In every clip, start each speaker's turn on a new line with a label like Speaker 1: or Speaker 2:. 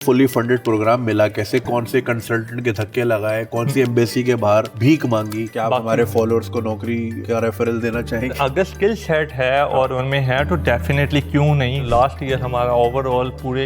Speaker 1: Fully funded programme मिला कैसे, कौन से कंसल्टेंट के धक्के लगाए, कौन सी एम्बेसी के बाहर भीख मांगी? क्या आप हमारे फॉलोअर्स को नौकरी का रेफरल देना चाहेंगे?
Speaker 2: अगर स्किल सेट है और उनमें है तो डेफिनेटली क्यों नहीं। लास्ट ईयर हमारा ओवरऑल पूरे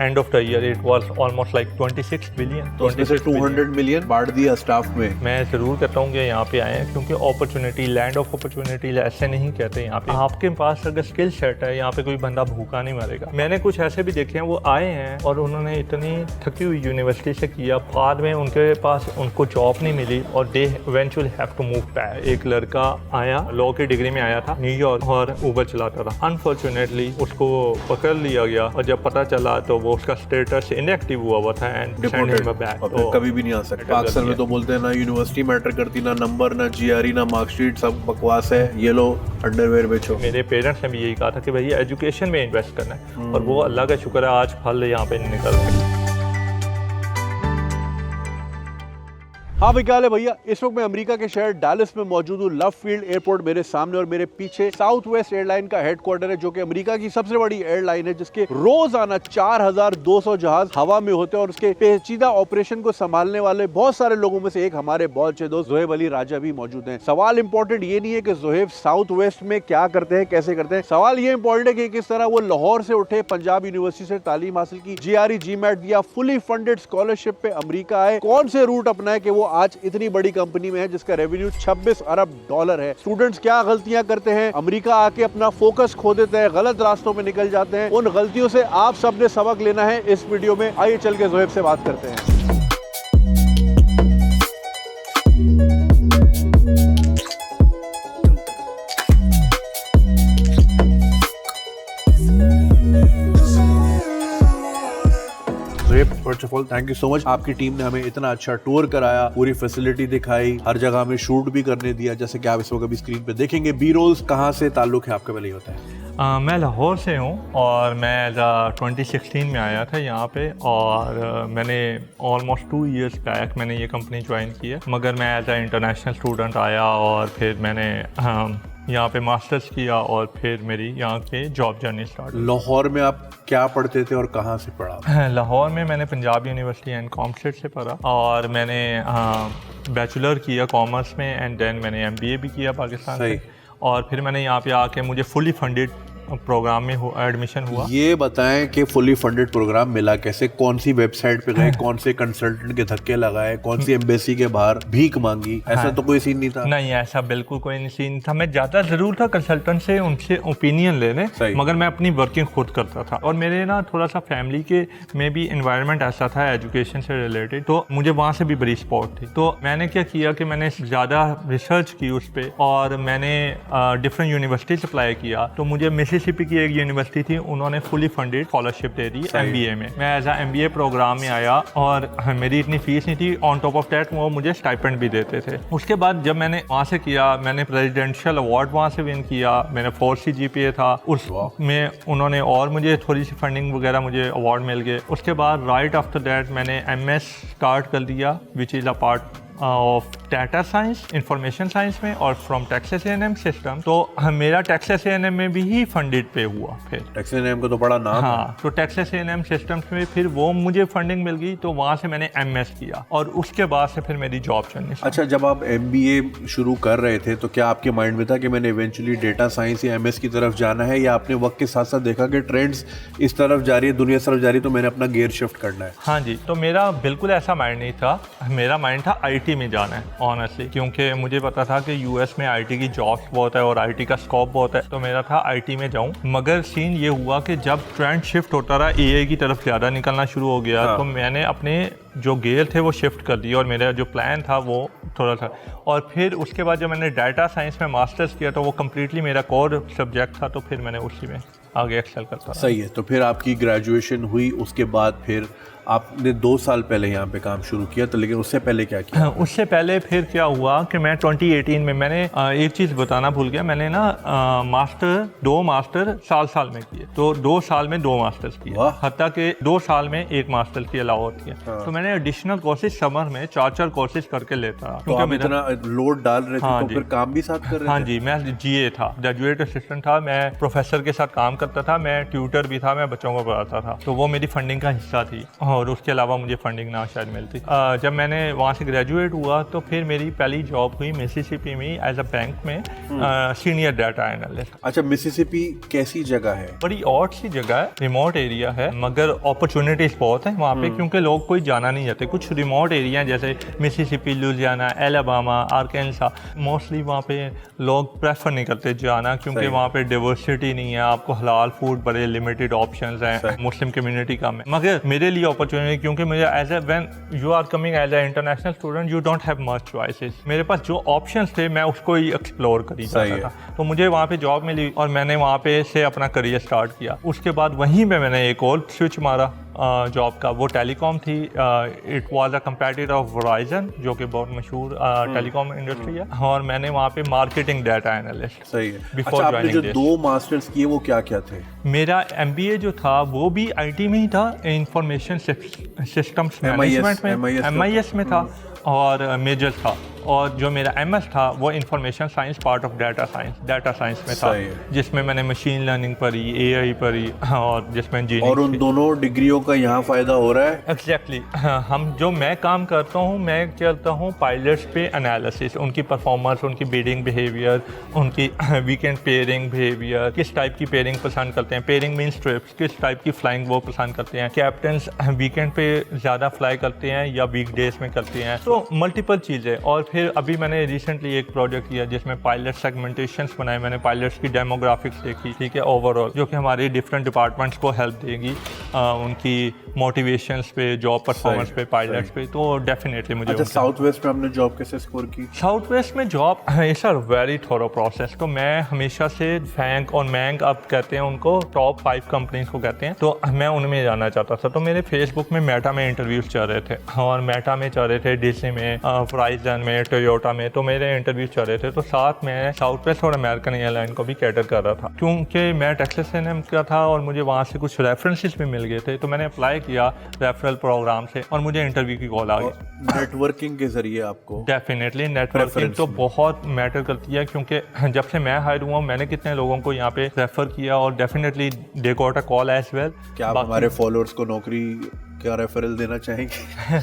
Speaker 2: end of the year it was almost like 26 billion.
Speaker 1: तो उसमें से 200 मिलियन बांट दिया स्टाफ में।
Speaker 2: मैं जरूर कहता हूँ कि यहाँ पे आए हैं क्योंकि अपॉर्चुनिटी, लैंड ऑफ अपॉर्चुनिटी ऐसे नहीं कहते यहाँ पे। आपके पास अगर स्किल सेट है, यहाँ पे कोई बंदा भूखा नहीं मरेगा। मैंने कुछ ऐसे भी देखे हैं, वो आए हैं और उन्होंने इतनी थकी हुई यूनिवर्सिटी से किया, बाद में उनके पास उनको जॉब नहीं मिली और they eventually have to move back. एक लड़का आया, लॉ की डिग्री में आया था न्यूयॉर्क और उबर चलाता था। अनफॉर्चुनेटली उसको पकड़ लिया गया और जब पता चला तो वो उसका स्टेटस इनएक्टिव हुआ था एंड सेंड हिम बैक।
Speaker 1: तो कभी भी नहीं आ सकता। पाकिस्तान में तो बोलते हैं ना यूनिवर्सिटी मैटर करती, ना नंबर, ना जीआरई, ना मार्कशीट, सब बकवास है। ये लो अंडरवेयर बेचो।
Speaker 2: मेरे पेरेंट्स ने भी यही कहा था कि भैया एजुकेशन में इन्वेस्ट करना है और वो अल्लाह का शुक्र है आज फल यहाँ पे निकल रहे।
Speaker 1: हाँ भाई, क्या हाल है भैया? इस वक्त मैं अमेरिका के शहर डैलस में मौजूद हूँ। लव फील्ड एयरपोर्ट मेरे सामने और मेरे पीछे साउथ वेस्ट एयरलाइन का हेडक्वार्टर है, जो कि अमेरिका की सबसे बड़ी एयरलाइन है, जिसके रोजाना 4200 जहाज हवा में होते हैं और उसके पेचीदा ऑपरेशन को संभालने वाले बहुत सारे लोगों में से एक हमारे बहुत अच्छे दोस्त जोहेब अली राजा भी मौजूद हैं। सवाल इंपॉर्टेंट ये नहीं है कि जोहेब साउथ वेस्ट में क्या करते हैं, कैसे करते हैं। सवाल ये इंपॉर्टेंट है कि किस तरह वो लाहौर से उठे, पंजाब यूनिवर्सिटी से तालीम हासिल की, जीआरई जीमैट दिया, फुली फंडेड स्कॉलरशिप पे अमेरिका आए, कौन से रूट अपनाए कि वो आज इतनी बड़ी कंपनी में है जिसका रेवेन्यू $26 अरब है। स्टूडेंट्स क्या गलतियां करते हैं, अमेरिका आके अपना फोकस खो देते हैं, गलत रास्तों में निकल जाते हैं, उन गलतियों से आप सबने सबक लेना है इस वीडियो में। आइए चल के जोहेब से बात करते हैं। First of all thank you so much. आपकी टीम ने हमें इतना अच्छा टूर कराया, पूरी फैसिलिटी दिखाई, हर जगह हमें शूट भी करने दिया, जैसे कि आप इस वक्त अभी स्क्रीन पे देखेंगे। बी रोल्स कहाँ से ताल्लुक है आपका, पहले ही होता है?
Speaker 2: मैं लाहौर से हूँ और मैं 2016 में आया था यहाँ पे और मैंने ऑलमोस्ट 2 इयर्स बैक मैंने ये कंपनी ज्वाइन की है। मगर मैं एज अ इंटरनेशनल स्टूडेंट आया और फिर मैंने यहाँ पे मास्टर्स किया और फिर मेरी यहाँ पे जॉब जर्नी स्टार्ट।
Speaker 1: लाहौर में आप क्या पढ़ते थे और कहाँ से पढ़ा?
Speaker 2: लाहौर में मैंने पंजाब यूनिवर्सिटी एंड कॉमर्स से पढ़ा और मैंने बैचलर किया कॉमर्स में एंड देन मैंने MBA भी किया पाकिस्तान से। और फिर मैंने यहाँ पे आके मुझे फुली फंडेड प्रोग्राम में एडमिशन हुआ।
Speaker 1: ये बताएं कि फुली फंडेड प्रोग्राम मिला कैसे, कौन सी वेबसाइट पे गए, कौन से कंसल्टेंट के धक्के लगाए, कौन सी एम्बेसी के बाहर भीख मांगी? ऐसा तो कोई सीन नहीं था।
Speaker 2: नहीं, ऐसा बिल्कुल कोई नहीं सीन था। मैं जाता जरूर था कंसल्टेंट से, उनसे ओपिनियन लेने, मगर मैं अपनी वर्किंग खुद करता था। और मेरे ना थोड़ा सा फैमिली के में भी इन्वायरमेंट ऐसा था एजुकेशन से रिलेटेड, तो मुझे वहाँ से भी बड़ी सपोर्ट थी। तो मैंने क्या किया कि मैंने ज़्यादा रिसर्च की उस पर और मैंने डिफरेंट यूनिवर्सिटीज अप्लाई किया। तो मुझे मिसिसिपी की एक यूनिवर्सिटी थी, उन्होंने फुली फंडेड स्कॉलरशिप दे दी MBA में। मैं एज अ MBA प्रोग्राम में आया और मेरी इतनी फीस नहीं थी, ऑन टॉप ऑफ दैट वो मुझे स्टाइपेंड भी देते थे। उसके बाद जब मैंने वहाँ से किया, मैंने प्रेसिडेंशियल अवार्ड वहाँ से विन किया। मैंने 4C GPA था, उसमें उन्होंने और मुझे थोड़ी सी फंडिंग वगैरह मुझे अवार्ड मिल गए। उसके बाद राइट आफ्टर दैट मैंने MS स्टार्ट कर दिया, which is a part of data science, information science में, और फ्रॉम टेक्सास A&M सिस्टम। तो मेरा टेक्सास A&M में भी ही फंडेड पे हुआ। फिर
Speaker 1: टेक्सास A&M को तो बड़ा नाम।
Speaker 2: हाँ, तो टेक्सास A&M सिस्टम्स में फिर वो मुझे फंडिंग मिल गई, तो वहाँ से मैंने MS किया और उसके बाद से फिर मेरी जॉब चलनी।
Speaker 1: अच्छा, जब आप MBA शुरू कर रहे थे तो क्या आपके माइंड में था कि मैंने इवेंचुअली डेटा साइंस या MS की तरफ जाना है, या आपने वक्त के साथ साथ देखा कि ट्रेंड्स इस तरफ जा रही है, दुनिया इस तरफ जा रही है, तो मैंने अपना गियर शिफ्ट करना है?
Speaker 2: हाँ जी, तो मेरा बिल्कुल ऐसा माइंड नहीं था। मेरा माइंड था IT में जाना है ऑनेस्टली, क्योंकि मुझे पता था कि US में IT की जॉब्स बहुत है और IT का स्कोप बहुत है, तो मेरा था IT में जाऊं। मगर सीन ये हुआ कि जब ट्रेंड शिफ्ट होता रहा, AI की तरफ ज़्यादा निकलना शुरू हो गया। हाँ। तो मैंने अपने जो गियर थे वो शिफ्ट कर दिया और मेरा जो प्लान था वो थोड़ा था। और फिर उसके बाद जब मैंने डाटा साइंस में मास्टर्स किया तो वो कम्प्लीटली मेरा कोर सब्जेक्ट था, तो फिर मैंने उसी में आगे एक्सेल करता।
Speaker 1: सही है। तो फिर आपकी ग्रेजुएशन हुई, उसके बाद फिर आपने 2 साल पहले यहाँ पे काम शुरू किया, तो लेकिन उससे पहले क्या किया?
Speaker 2: उससे पहले फिर क्या हुआ कि मैं 2018 में मैंने एक चीज़ बताना भूल गया, मैंने ना दो मास्टर साल में किए, तो 2 साल में 2 मास्टर्स किए, हत्ता कि 2 साल में 1 मास्टर की अलावा होती है। तो मैंने एडिशनल कोर्सेज समर में 4 कोर्सेज करके लेता रहा।
Speaker 1: तो आप इतना लोड डाल रहे थे, तो फिर काम भी साथ कर रहे थे?
Speaker 2: हाँ जी, मैं GA था, ग्रेजुएट असिस्टेंट था, मैं प्रोफेसर के साथ काम करता था, मैं ट्यूटर भी था, मैं बच्चों को पढ़ाता था, तो वो मेरी फंडिंग का हिस्सा थी और उसके अलावा मुझे फंडिंग ना शायद मिलती। जब मैंने वहाँ से ग्रेजुएट हुआ तो फिर मेरी पहली जॉब हुई मिसिसिपी में एज अ बैंक में सीनियर डाटा एनालिस्ट।
Speaker 1: अच्छा, मिसिसिपी कैसी जगह है?
Speaker 2: बड़ी ऑड सी जगह है, रिमोट एरिया है, मगर अपॉर्चुनिटीज बहुत है वहाँ पे, क्योंकि लोग कोई जाना नहीं चाहते। कुछ रिमोट एरिया जैसे मिसिसिपी, लुजियाना, एलाबामा, आर्कांसा, मोस्टली वहाँ पे लोग प्रेफर नहीं करते जाना, क्योंकि वहाँ पे डाइवर्सिटी नहीं है, आपको हलाल फूड बड़े लिमिटेड ऑप्शंस हैं, मुस्लिम कम्युनिटी कम है। मगर मेरे लिए अपॉर्चुनिटी, क्योंकि मुझे as a when you are coming as a international student you don't have much choices, मेरे पास जो ऑप्शंस थे मैं उसको ही एक्सप्लोर करी जाता था। तो मुझे वहाँ पे जॉब मिली और मैंने वहाँ पे से अपना करियर स्टार्ट किया। उसके बाद वहीं पे मैंने एक और स्विच मारा जॉब का, वो टेलीकॉम थी। It was a competitor of Verizon, जो कि बहुत मशहूर टेलीकॉम इंडस्ट्री है, और मैंने वहाँ पे मार्केटिंग डाटा एनालिस्ट।
Speaker 1: सही है। अच्छा, आपने जो 2 मास्टर्स किए वो क्या क्या थे?
Speaker 2: मेरा MBA जो था वो भी IT में ही था, इंफॉर्मेशन सिस्टम्स मैनेजमेंट में, MIS में था और मेजर था। और जो मेरा MS था वो information science part of data science में था, जिसमें मैंने मशीन लर्निंग पढ़ी, AI पढ़ी और जिसमें
Speaker 1: और उन दोनों डिग्रियों का यहाँ फ़ायदा हो रहा है?
Speaker 2: एग्जैक्टली। मैं काम करता हूँ, मैं करता हूँ पायलट्स पे एनालिसिस, उनकी परफॉर्मेंस, उनकी बिडिंग बिहेवियर, उनकी वीकेंड पेयरिंग बिहेवियर, किस टाइप की पेयरिंग पसंद करते हैं, पेयरिंग मीन्स ट्रिप्स, किस टाइप की फ्लाइंग वो पसंद करते हैं, कैप्टन्स वीकेंड पे ज़्यादा फ्लाई करते हैं या वीकडेज में करते हैं, तो मल्टीपल चीज़ें। और फिर अभी मैंने रिसेंटली एक प्रोजेक्ट किया जिसमें पायलट सेगमेंटेशंस बनाए, मैंने पायलट्स की डेमोग्राफिक्स देखी, ठीक है, ओवरऑल, जो कि हमारे डिफरेंट डिपार्टमेंट्स को हेल्प देगी उनकी मोटिवेशंस पे, जॉब परफॉर्मेंस पे, पायलट्स पे। तो डेफिनेटली मुझे।
Speaker 1: अच्छा, साउथ वेस्ट में आपने जॉब कैसे स्कोर की?
Speaker 2: साउथ वेस्ट में job it's a very thorough process. तो मैं हमेशा से फैंक और मैंग अब कहते हैं उनको, टॉप 5 कंपनीज को कहते हैं, तो मैं उनमें जाना चाहता था। तो मेरे फेसबुक में मेटा में इंटरव्यूज चल रहे थे, और मेटा में चल रहे थे, डिज्नी में, वराइजन में, टोयोटा में, तो मेरे इंटरव्यूज चल रहे थे। तो साथ में साउथ वेस्ट और अमेरिकन एयरलाइन को भी कैटर कर रहा था, क्योंकि मैं टेक्सास A&M का था और मुझे वहाँ से कुछ रेफरेंसेस भी मिल गए थे। तो मैंने अप्लाई किया रेफरल प्रोग्राम से और मुझे इंटरव्यू की कॉल आ गई।
Speaker 1: नेटवर्किंग के जरिए आपको?
Speaker 2: डेफिनेटली नेटवर्किंग तो बहुत मैटर करती है, क्योंकि जब से मैं हायर हुआ मैंने कितने लोगों को यहाँ पे रेफर किया और definitely they got a call as well.
Speaker 1: क्या आप हमारे फॉलोअर्स को नौकरी क्या रेफरल देना चाहेंगे?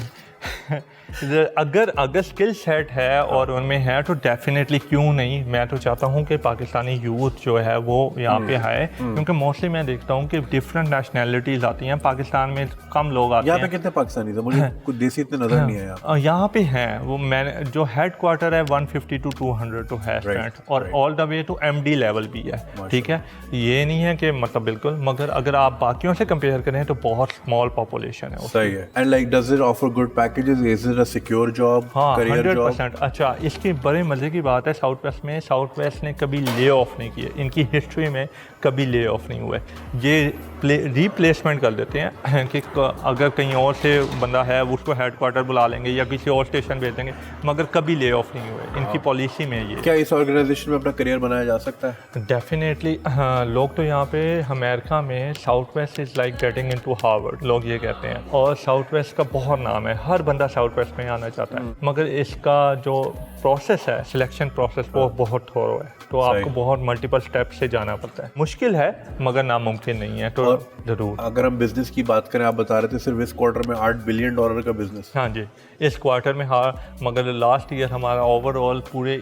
Speaker 2: अगर स्किल सेट है और उनमें है तो डेफिनेटली क्यों नहीं। मैं तो चाहता हूँ कि पाकिस्तानी यूथ जो है वो यहाँ पे आए, क्योंकि मोस्टली मैं देखता हूँ कि डिफरेंट नेशनैलिटीज़ आती हैं पाकिस्तान में, कम लोग आते हैं।
Speaker 1: यहाँ पे कितने पाकिस्तानी थे? मुझे कुछ देसी इतने नजर नहीं आया।
Speaker 2: यहाँ पे हैं वो, मैंने जो हेड क्वार्टर है 150 to 200 तो है स्टूडेंट, और all the way to MD level भी है, ठीक है। ये नहीं है कि मतलब बिल्कुल, मगर अगर आप बाकियों से कंपेयर करें तो बहुत स्मॉल पॉपुलेशन है।
Speaker 1: सही है। And like does it offer good packages? Is it a secure job?
Speaker 2: हाँ,
Speaker 1: करियर जॉब?
Speaker 2: 100%। अच्छा, इसकी बड़े मज़े की बात है, साउथ वेस्ट में साउथ वेस्ट ने कभी ले ऑफ नहीं किए, इनकी हिस्ट्री में कभी ले ऑफ नहीं हुए। ये रिप्लेसमेंट कर देते हैं कि अगर कहीं और से बंदा है उसको हेड क्वार्टर बुला लेंगे या किसी और स्टेशन भेज देंगे, मगर कभी ले ऑफ नहीं हुए, इनकी पॉलिसी में ये।
Speaker 1: क्या इस ऑर्गेनाइजेशन में अपना करियर बनाया जा सकता है?
Speaker 2: डेफिनेटली। हाँ, लोग तो यहाँ पे अमेरिका में south west is like getting into Harvard, लोग ये कहते हैं, और साउथ वेस्ट का बहुत नाम है, हर बंदा साउथ वेस्ट में आना चाहता है, मगर इसका जो प्रोसेस है, सिलेक्शन प्रोसेस, वो बहुत थोरो है, तो आपको बहुत मल्टीपल स्टेप से जाना पड़ता है। मुश्किल है मगर नामुमकिन नहीं है। तो जरूर,
Speaker 1: अगर हम बिजनेस की बात करें, आप बता रहे थे सिर्फ इस क्वार्टर में $8 बिलियन का बिजनेस।
Speaker 2: हाँ जी, इस क्वार्टर में, हाँ, मगर लास्ट ईयर हमारा ओवरऑल पूरे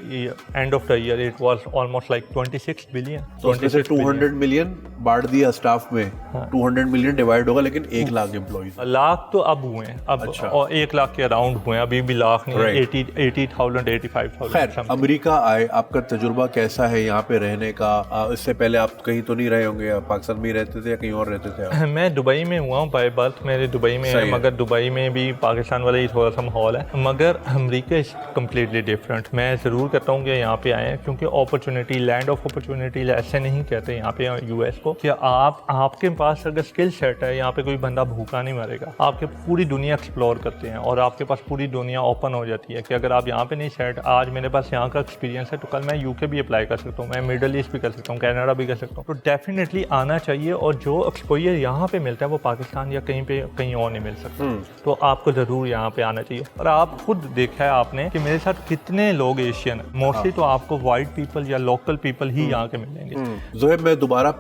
Speaker 2: end of the year it was almost like 26 billion.
Speaker 1: तो उसमें से 200 मिलियन बांट दिया स्टाफ में। हाँ। 200 मिलियन डिवाइड होगा, लेकिन 1 लाख एम्प्लॉइज।
Speaker 2: लाख तो अब हुए हैं, अब। अच्छा। और 1 लाख के अराउंड हुए हैं, अभी भी लाख नहीं, 80,000 25,000।
Speaker 1: खैर, अमेरिका आए, आपका तजुर्बा कैसा है यहाँ पे रहने का? इससे पहले आप कहीं तो नहीं रहे होंगे, आप पाकिस्तान में ही रहते थे या कहीं और रहते थे आप?
Speaker 2: मैं दुबई में हुआ हूँ, बाय बर्थ मेरे दुबई में है, मगर दुबई में भी पाकिस्तान वाला ही थोड़ा सा माहौल है, मगर अमेरिका इज़ कम्प्लीटली डिफरेंट। मैं ज़रूर कहता हूँ कि यहाँ पे आएँ, क्योंकि अपॉर्चुनिटी, लैंड ऑफ अपॉर्चुनिटी ऐसे नहीं कहते यहाँ पे यूएस को कि आपके पास अगर स्किल सेट है, यहाँ पे कोई बंदा भूखा नहीं मरेगा। आपके पूरी दुनिया एक्सप्लोर करते हैं और आपके पास पूरी दुनिया ओपन हो जाती है कि अगर आप यहाँ पे नहीं सेट, आज मेरे पास यहाँ का एक्सपीरियंस है तो कल मैं यूके भी अप्लाई कर सकता हूँ, मैं मिडल ईस्ट भी कर सकता हूँ, कनाडा भी कर सकता हूँ। तो डेफिनेटली आना चाहिए, और जो एक्सपोजर यहाँ पे मिलता है वो पाकिस्तान या कहीं और नहीं मिल सकता। तो आपको ज़रूर यहाँ पे आना चाहिए। और आप खुद देखा है आपने कि मेरे साथ कितने लोग एशियन, मोस्टली तो आपको वाइट पीपल या लोकल पीपल ही यहाँ के मिलेंगे।
Speaker 1: ज़ोहैब, मैं दोबारा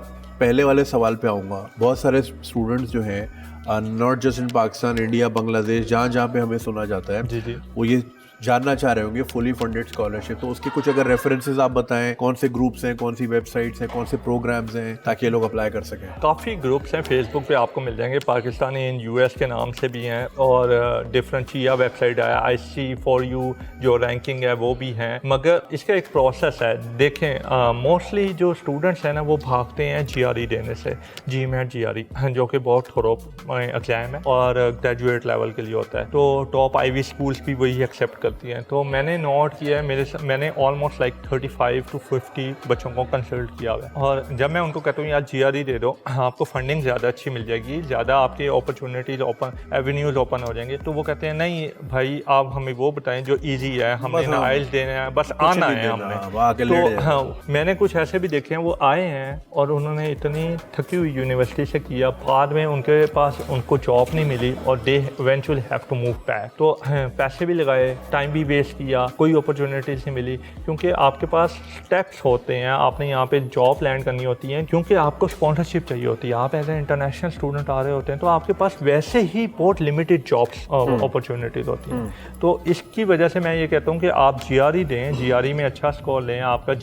Speaker 1: पहले वाले सवाल पे आऊँगा। बहुत सारे स्टूडेंट्स जो हैं, not just in Pakistan, India, Bangladesh, जहाँ पे हमें सुना जाता है,
Speaker 2: जी जी,
Speaker 1: वो ये जानना चाह रहे होंगे फुली फंडेड स्कॉलरशिप। तो उसके कुछ अगर रेफरेंसेस आप बताएं, कौन से ग्रुप्स हैं, कौन सी वेबसाइट्स हैं, कौन से प्रोग्राम्स हैं, ताकि ये लोग अप्लाई कर सकें?
Speaker 2: काफ़ी ग्रुप्स हैं फेसबुक पे, आपको मिल जाएंगे, पाकिस्तानी इन यूएस के नाम से भी हैं, और डिफरेंट चिया वेबसाइट है, IC4U जो रैंकिंग है वो भी हैं। मगर इसका एक प्रोसेस है। देखें, मोस्टली जो स्टूडेंट्स हैं ना वो भागते हैं GRE देने से, GMAT GRE, जो कि बहुत थोड़ा एग्जाम है और ग्रेजुएट लेवल के लिए होता है। तो टॉप आईवी स्कूल्स भी वही एक्सेप्ट करती हैं। तो मैंने नोट किया है, मैंने ऑलमोस्ट लाइक 35 to 50 बच्चों को कंसल्ट किया हुआ है, और जब मैं उनको कहता हूँ यार GRE दे दो, आपको फंडिंग ज़्यादा अच्छी मिल जाएगी, ज़्यादा आपकी अपॉर्चुनिटीज ओपन, एवेन्यूज ओपन हो जाएंगे, तो वो कहते हैं नहीं भाई आप हमें वो बताएं जो ईजी है, हमें ना आइल्स देना है, बस आना है हमने। तो हाँ, मैंने कुछ ऐसे भी देखे हैं, वो आए हैं और उन्होंने इतनी थकी हुई यूनिवर्सिटी से किया, बाद में उनके पास उनको जॉब नहीं मिली और they eventually have to move back. तो पैसे भी लगाए, टाइम भी वेस्ट किया, कोई अपॉर्चुनिटीज नहीं मिली, क्योंकि आपके पास स्टेप्स होते हैं, आपने यहाँ पे जॉब लैंड करनी होती है, क्योंकि आपको स्पॉन्सरशिप चाहिए होती है, आप एज ए इंटरनेशनल स्टूडेंट आ रहे होते हैं, तो आपके पास वैसे ही बहुत लिमिटेड जॉब्स अपॉर्चुनिटीज होती हैं। तो इसकी वजह से मैं ये कहता हूँ कि आप GRE दें, GRE में अच्छा स्कोर लें, आपका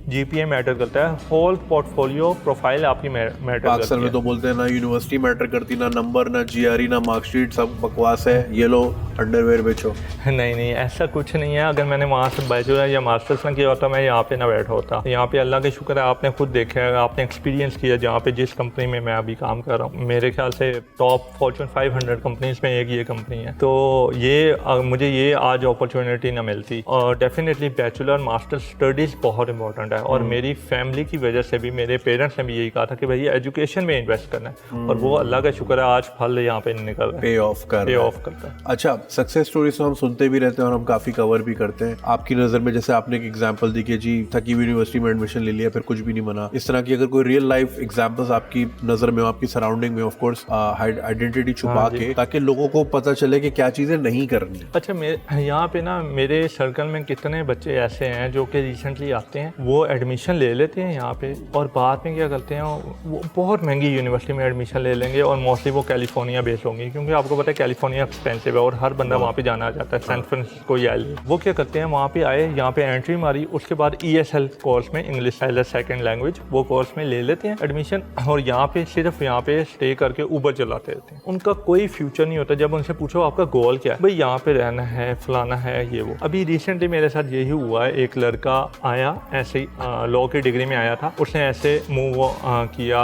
Speaker 2: GPA मैटर करता है, होल पोर्टफोलियो प्रोफाइल आपकी मैटर करती है।
Speaker 1: अक्सर में तो बोलते हैं ना यूनिवर्सिटी मैटर करती, ना नंबर, ना GRE, ना मार्कशीट, सब बकवास है, ये लो अंडरवेयर बेचो।
Speaker 2: नहीं, ऐसा कुछ नहीं है। अगर मैंने वहाँ से बैचलर या मास्टर्स ना किया होता, मैं यहाँ पे ना बैठा होता। यहाँ पे अल्लाह का शुक्र है, आपने खुद देखा है, आपने एक्सपीरियंस किया, जहाँ पे जिस कंपनी में मैं अभी काम कर रहा हूँ, मेरे ख्याल से टॉप फॉर्चून 500 कंपनीज में एक ये कंपनी है। तो ये मुझे ये आज अपॉर्चुनिटी ना मिलती। और डेफिनेटली बैचलर मास्टर स्टडीज़ बहुत इंपॉर्टेंट है, और मेरी फैमिली की वजह से भी, मेरे पेरेंट्स ने भी यही कहा था कि भाई एजुकेशन में इन्वेस्ट करना है, और वो अल्लाह का शुक्र है आज फल यहाँ पे निकल रहा है,
Speaker 1: पे ऑफ करता है। अच्छा, सक्सेस स्टोरीज तो हम सुनते भी रहते हैं और हम काफी कवर भी करते हैं। आपकी नजर में, जैसे आपने एक एग्जांपल दी कि जी थकी यूनिवर्सिटी में एडमिशन ले लिया, फिर कुछ भी नहीं बना, इस तरह की अगर कोई रियल लाइफ एग्जांपल्स आपकी नजर में हो, आपकी सराउंडिंग में, ऑफ कोर्स आइडेंटिटी छुपा के, ताकि लोगों को पता चले कि क्या चीजें नहीं करनी।
Speaker 2: अच्छा, यहाँ पे ना मेरे सर्कल में कितने बच्चे ऐसे हैं जो कि रिसेंटली आते हैं, वो एडमिशन ले लेते हैं यहाँ पे, और बाद में क्या करते हैं, वो बहुत महंगी यूनिवर्सिटी में एडमिशन ले लेंगे, और मोस्टली वो कैलिफोर्निया बेस्ड होंगी, क्योंकि आपको पता है कैलिफोर्निया एक्सपेंसिव है और हर बंदा वहाँ पे जाना चाहता है, सैन फ्रांसिस्को या LA। वो क्या करते हैं, वहाँ पे आए, यहाँ पे एंट्री मारी, उसके बाद ESL कोर्स में, इंग्लिश एज सेकंड लैंग्वेज, वो कोर्स में ले लेते हैं एडमिशन, और यहाँ पे सिर्फ यहाँ पे स्टे करके ऊबर चलाते रहते हैं। उनका कोई फ्यूचर नहीं होता। जब उनसे पूछो आपका गोल क्या है, भाई यहाँ पे रहना है, फलाना है, ये वो। अभी रिसेंटली मेरे साथ यही हुआ है, एक लड़का आया ऐसे ही लॉ की डिग्री में आया था, उसने ऐसे मूव किया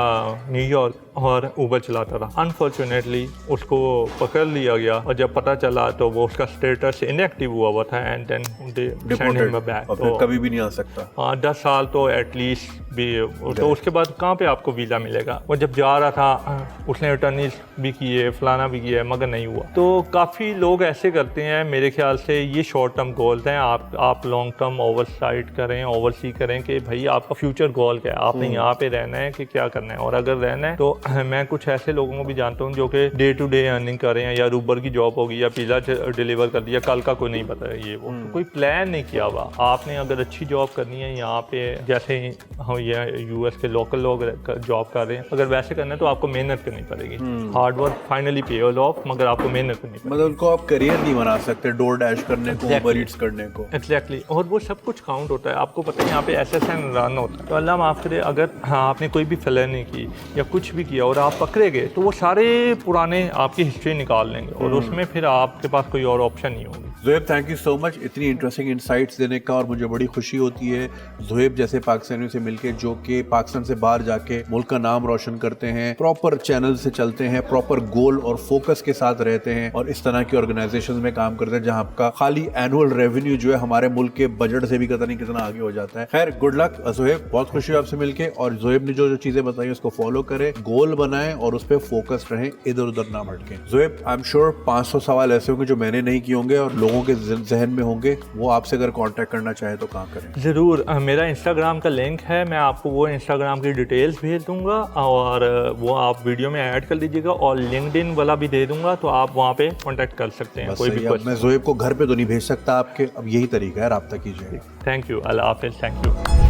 Speaker 2: न्यूयॉर्क और ऊबर चलाता था। अनफॉर्चुनेटली उसको पकड़ लिया गया, और जब पता चला तो वो उसका स्टेटस इनएक्टिव हुआ था, and then they send him back. तो
Speaker 1: कभी भी नहीं आ सकता।
Speaker 2: 10 साल तो एटलीस्ट भी, तो उसके बाद कहाँ पे आपको वीज़ा मिलेगा। वो जब जा रहा था उसने अटर्नीज भी किए, फलाना भी किया, मगर नहीं हुआ। तो काफ़ी लोग ऐसे करते हैं। मेरे ख्याल से ये शॉर्ट टर्म गोल्स हैं। आप लॉन्ग टर्म ओवरसाइट करें, ओवरसी करें कि भाई आपका फ्यूचर गोल क्या है, आपने यहाँ पे रहना है कि क्या करना है। और अगर रहना है तो मैं कुछ ऐसे लोगों को भी जानता हूँ जो कि डे टू डे अर्निंग कर रहे हैं, या ऊबर की जॉब होगी, या पिज़्ज़ा डिलीवर कर दिया, कल का कोई नहीं पता है, ये वो तो कोई प्लान नहीं किया हुआ। आपने अगर अच्छी जॉब करनी है यहाँ पे, जैसे हम ये यूएस के लोकल लोग जॉब कर रहे हैं, अगर वैसे करना है तो आपको मेहनत करनी पड़ेगी। हार्ड वर्क फाइनली पे ऑफ, मगर आपको मेहनत करनी पड़ेगी।
Speaker 1: मतलब उनको आप करियर नहीं बना सकते डोर डैश करने को, उबर ईट्स करने को।
Speaker 2: एग्जैक्टली। और वो सब कुछ काउंट होता है। आपको पता है यहाँ पे SSN रन होता है। तो अल्लाह माफ़ करे, अगर हाँ आपने कोई भी फेलर नहीं की या कुछ भी किया और आप पकड़े गए तो वो सारे पुराने आपकी हिस्ट्री निकाल लेंगे और उसमें फिर आपके पास कोई और ऑप्शन नहीं होगी।
Speaker 1: Zoheb thank you so much इतनी इंटरेस्टिंग इंसाइट्स देने का, और मुझे बड़ी खुशी होती है ज़ोहेब जैसे पाकिस्तानियों से मिलके जो कि पाकिस्तान से बाहर जाके मुल्क का नाम रोशन करते हैं, प्रॉपर चैनल से चलते हैं, प्रॉपर गोल और फोकस के साथ रहते हैं और इस तरह की ऑर्गेनाइजेशन में काम करते हैं जहां आपका खाली एनुअल रेवेन्यू जो है हमारे मुल्क के बजट से भी पता नहीं कितना आगे हो जाता है। खैर गुड लक ज़ोहेब, बहुत खुशी हुई आपसे मिलके, और ज़ोहेब ने जो चीजें बताई उसको फॉलो करें, गोल बनाएं और उस पर फोकस रहें, इधर उधर ना भटकें। ज़ोहेब आई एम श्योर 500 सवाल ऐसे होंगे जो मैंने नहीं किए होंगे और लोगों के जहन में होंगे, वो आपसे अगर कांटेक्ट करना चाहे तो कहाँ करें?
Speaker 2: ज़रूर, मेरा इंस्टाग्राम का लिंक है, मैं आपको वो इंस्टाग्राम की डिटेल्स भेज दूंगा और वो आप वीडियो में ऐड कर लीजिएगा और लिंक्डइन वाला भी दे दूंगा, तो आप वहाँ पे कांटेक्ट कर सकते हैं। कोई भी
Speaker 1: मैं ज़ोहेब को घर पे तो नहीं भेज सकता आपके, अब यही तरीका है, राब्ता कीजिए।
Speaker 2: थैंक यू, अल्लाह हाफिज़, थैंक यू।